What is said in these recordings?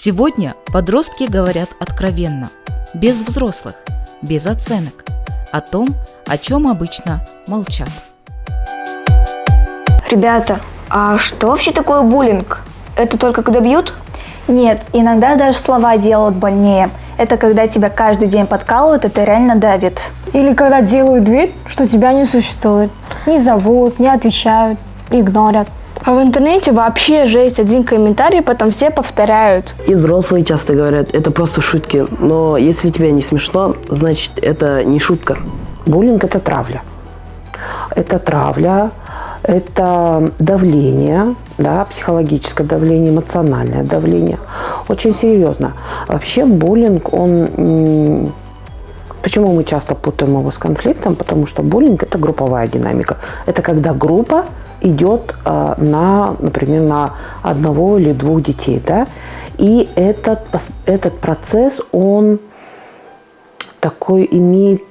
Сегодня подростки говорят откровенно, без взрослых, без оценок, о том, о чем обычно молчат. Ребята, а что вообще такое буллинг? Это только когда бьют? Нет, иногда даже слова делают больнее. Это когда тебя каждый день подкалывают, это реально давит. Или когда делают вид, что тебя не существует. Не зовут, не отвечают, игнорят. А в интернете вообще жесть. Один комментарий, потом все повторяют. И взрослые часто говорят, это просто шутки. Но если тебе не смешно, значит это не шутка. Буллинг – это травля. Это травля, это давление, да, психологическое давление, эмоциональное давление. Очень серьезно. Вообще буллинг, он... Почему мы часто путаем его с конфликтом? Потому что буллинг – это групповая динамика. Это когда группа идет например, на одного или двух детей. Да? И этот процесс, он такой имеет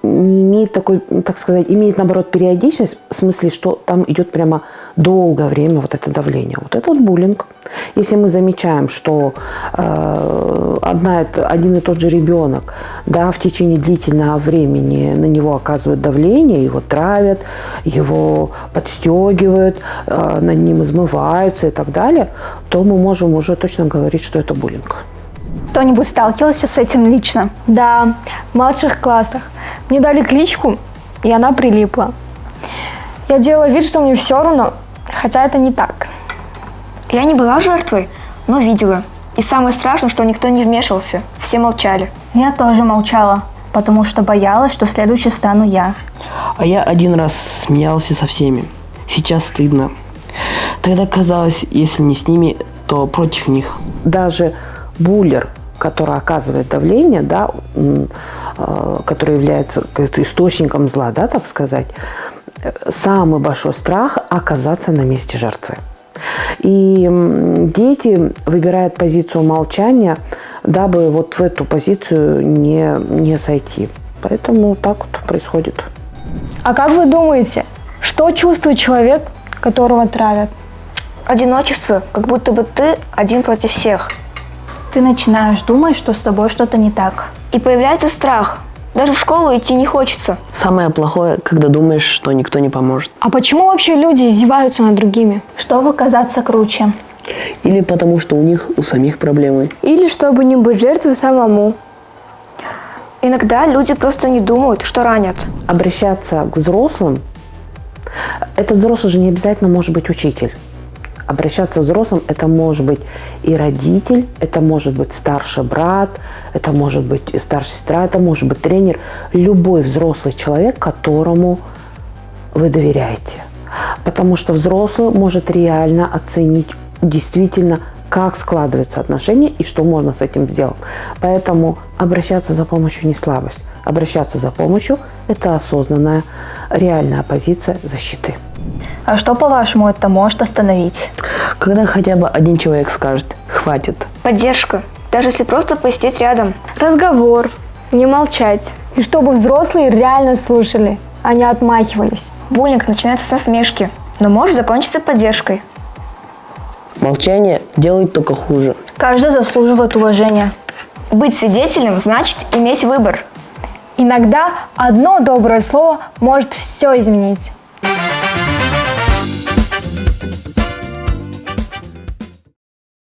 наоборот периодичность, в смысле, что там идет прямо долгое время вот это давление. Вот это вот буллинг. Если мы замечаем, что один и тот же ребенок, да, в течение длительного времени на него оказывают давление, его травят, его подстегивают, над ним измываются и так далее, то мы можем уже точно говорить, что это буллинг. Кто-нибудь сталкивался с этим лично? Да, в младших классах. Мне дали кличку, и она прилипла. Я делала вид, что мне все равно, хотя это не так. Я не была жертвой, но видела. И самое страшное, что никто не вмешивался. Все молчали. Я тоже молчала, потому что боялась, что следующей стану я. А я один раз смеялся со всеми. Сейчас стыдно. Тогда казалось, если не с ними, то против них. Даже буллер, который оказывает давление, да, который является источником зла, да, так сказать, самый большой страх – оказаться на месте жертвы. И дети выбирают позицию молчания, дабы вот в эту позицию не сойти. Поэтому так вот происходит. А как вы думаете, что чувствует человек, которого травят? Одиночество, как будто бы ты один против всех. Ты начинаешь думать, что с тобой что-то не так. И появляется страх. Даже в школу идти не хочется. Самое плохое, когда думаешь, что никто не поможет. А почему вообще люди издеваются над другими? Чтобы казаться круче. Или потому что у них у самих проблемы. Или чтобы не быть жертвой самому. Иногда люди просто не думают, что ранят. Обращаться к взрослым, этот взрослый же не обязательно может быть учитель. Обращаться к взрослым – это может быть и родитель, это может быть старший брат, это может быть и старшая сестра, это может быть тренер. Любой взрослый человек, которому вы доверяете. Потому что взрослый может реально оценить действительно, как складываются отношения и что можно с этим сделать. Поэтому обращаться за помощью не слабость. Обращаться за помощью – это осознанная, реальная позиция защиты. А что, по-вашему, это может остановить? Когда хотя бы один человек скажет «хватит». Поддержка. Даже если просто посидеть рядом. Разговор. Не молчать. И чтобы взрослые реально слушали, а не отмахивались. Буллинг начинается с насмешки, но может закончиться поддержкой. Молчание делает только хуже. Каждый заслуживает уважения. Быть свидетелем значит иметь выбор. Иногда одно доброе слово может все изменить.